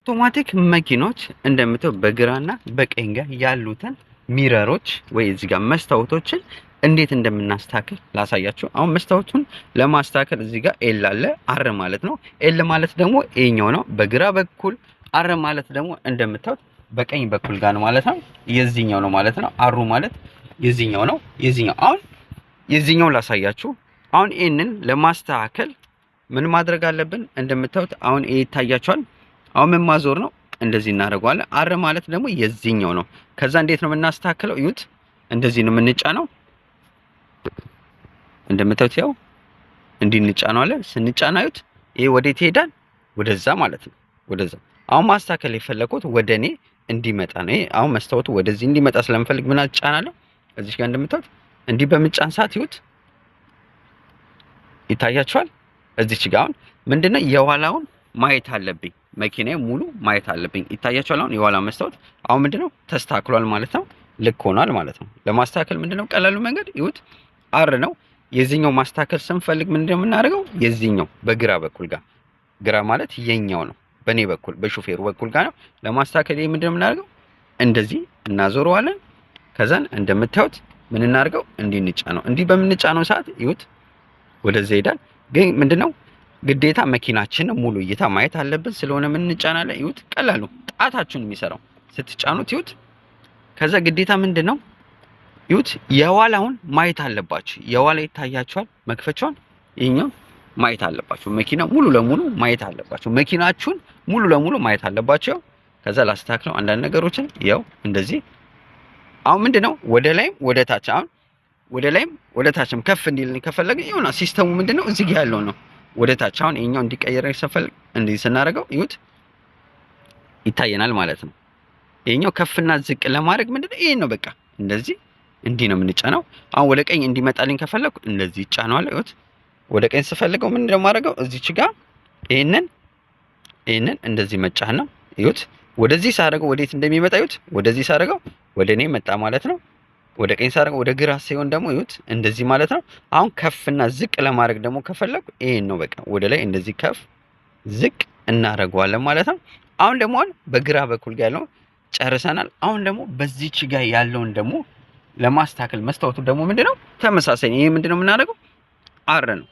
አውቶማቲክ መኪኖች እንደምታው በግራና በቀኝ ጋር ያሉትን ሚረሮች ወይ እዚህ ጋር መስታወቶችን እንዴት እንደምናስተካክል ላሳያችሁ። አሁን መስታወቱን ለማስተካከል እዚህ ጋር ኤል አለ፣ አር ማለት ነው። ኤል ማለት ደግሞ ኤኛው ነው በግራ በኩል፣ አር ማለት ደግሞ እንደምታዩት በቀኝ በኩል ጋር ነው ማለት ነው። የዚህኛው ነው ማለት ነው። አሩ ማለት የዚህኛው ነው። አሁን የዚህኛው ላሳያችሁ። አሁን ይሄንን ለማስተካከል ምን ማድረግ አለብን? እንደምታዩት አሁን ይሄ ይታያችኋል። አሁን ምን ማዞር ነው? እንደዚህ እናደርገዋለን። አር ማለት ደግሞ የዚህኛው ነው። ከዛ እንዴት ነው የምናስተካክለው? እዩት። እንደዚህ ነው የምንጫነው። እንደምታዩት ያው እንዲህ እንጫነዋለን። ስንጫናዩት ይሄ ወዴት ይሄዳል? ወደዛ ማለት ነው። ወደዛ። አሁን ማስተካከል የፈለኩት ወደኔ እንዲመጣ ነው። ይሄ አሁን መስታወቱ ወደዚህ እንዲመጣ ስለምፈልግ ምን አጫናለሁ? እዚህ ጋር እንደምታዩት እንዲህ በምጫን ሰዓት ይዩት፣ ይታያችኋል። እዚች ጋር አሁን ምንድነው የኋላውን ማየት አለብኝ። መኪናዬ ሙሉ ማየት አለብኝ። ይታያችኋል። አሁን የኋላ መስታወት አሁን ምንድነው ተስተካክሏል ማለት ነው። ልክ ሆኗል ማለት ነው። ለማስተካከል ምንድነው ቀላሉ መንገድ ይዩት፣ አር ነው። የዚህኛው ማስተካከል ስንፈልግ ምንድነው የምናደርገው? የዚህኛው በግራ በኩል ጋር፣ ግራ ማለት የኛው ነው፣ በኔ በኩል በሹፌሩ በኩል ጋር ነው። ለማስተካከል ይሄ ምንድነው የምናደርገው? እንደዚህ እናዞረዋለን። ከዛን እንደምታዩት ምን እናደርገው? እንዲህ እንጫነው። እንዲህ በምንጫነው ሰዓት ይዩት ወደዛ ይሄዳል። ግን ምንድነው ግዴታ መኪናችን ሙሉ እይታ ማየት አለብን። ስለሆነ ምን እንጫናለን? ይዩት፣ ቀላሉ ጣታችሁን የሚሰራው ስትጫኑት ይዩት። ከዛ ግዴታ ምንድነው ይዩት፣ የኋላውን ማየት አለባችሁ። የኋላ ይታያችኋል፣ መክፈቻውን ይሄኛው ማየት አለባችሁ። መኪና ሙሉ ለሙሉ ማየት አለባችሁ። መኪናችሁን ሙሉ ለሙሉ ማየት አለባችሁ። ከዛ ላስተካክለው አንዳንድ ነገሮችን ያው እንደዚህ። አሁን ምንድነው ወደ ላይም ወደ ታች፣ አሁን ወደ ላይም ወደ ታችም ከፍ እንዲልን ከፈለግን ይሁን ሲስተሙ ምንድነው እዚህ ጋር ያለው ነው ወደ ታች። አሁን ይሄኛው እንዲቀየር ይሰፈልግ እንደዚህ ስናደርገው ይዩት ይታየናል ማለት ነው። ይሄኛው ከፍና ዝቅ ለማድረግ ምንድነው ይሄን ነው በቃ እንደዚህ እንዲህ ነው የምንጫነው። አሁን ወደ ቀኝ እንዲመጣልኝ ከፈለኩ እንደዚህ ይጫነዋል። ይዩት ወደ ቀኝ ስፈልገው ምንድነው ማድረገው? እዚች ጋር ይሄንን እንደዚህ መጫን ነው። ይዩት ወደዚህ ሳደርገው ወዴት እንደሚመጣ ይዩት። ወደዚህ ሳደርገው ወደ እኔ መጣ ማለት ነው። ወደ ቀኝ ሳደርገው ወደ ግራ ሲሆን ደግሞ ይዩት እንደዚህ ማለት ነው። አሁን ከፍና ዝቅ ለማድረግ ደግሞ ከፈለኩ ይሄን ነው በቃ ወደ ላይ እንደዚህ ከፍ ዝቅ እናደርገዋለን ማለት ነው። አሁን ደግሞ በግራ በኩል ያለውን ጨርሰናል። አሁን ደግሞ በዚህች ጋር ያለውን ደግሞ ለማስተካከል መስታወቱ ደግሞ ምንድነው ተመሳሳይ። ይሄ ምንድነው የምናደርገው? አር ነው።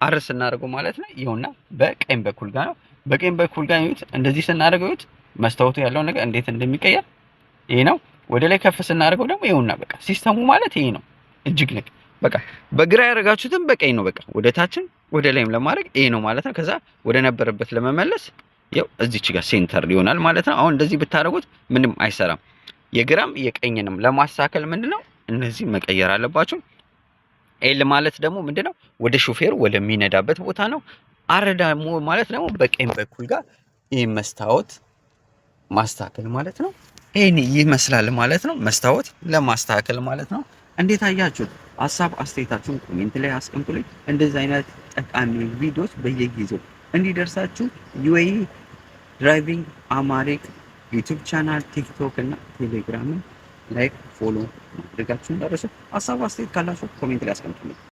አር ስናደርገው ማለት ነው ይኸውና በቀኝ በኩል ጋር ነው። በቀኝ በኩል ጋር ይዩት እንደዚህ ስናደርገው ይዩት መስታወቱ ያለው ነገር እንዴት እንደሚቀየር ይሄ ነው። ወደ ላይ ከፍ ስናደርገው ደግሞ ይኸውና በቃ ሲስተሙ ማለት ይሄ ነው። እጅግ ልክ በቃ በግራ ያደረጋችሁትን በቀኝ ነው በቃ ወደ ታችን ወደ ላይም ለማድረግ ይሄ ነው ማለት ነው። ከዛ ወደ ነበረበት ለመመለስ ያው እዚች ጋር ሴንተር ይሆናል ማለት ነው። አሁን እንደዚህ ብታደርጉት ምንም አይሰራም። የግራም የቀኝንም ለማስተካከል ምንድነው እነዚህ መቀየር አለባችሁ። ኤል ማለት ደግሞ ምንድነው ወደ ሹፌሩ ወደሚነዳበት ቦታ ነው። አር ደግሞ ማለት ደግሞ በቀኝ በኩል ጋር ይሄ መስታወት ማስተካከል ማለት ነው። ይሄን ይመስላል ማለት ነው። መስታወት ለማስተካከል ማለት ነው። እንዴት አያችሁት? ሀሳብ አስተያየታችሁን ኮሜንት ላይ አስቀምጡልኝ። እንደዚህ አይነት ጠቃሚ ቪዲዮዎች በየጊዜው እንዲደርሳችሁ ዩኤኢ ድራይቪንግ አማሪክ ዩቲዩብ ቻናል፣ ቲክቶክ እና ቴሌግራምን ላይክ ፎሎ ማድረጋችሁን እንዳትረሱ። ሀሳብ አስተያየት ካላችሁ ኮሜንት ላይ አስቀምጡልኝ።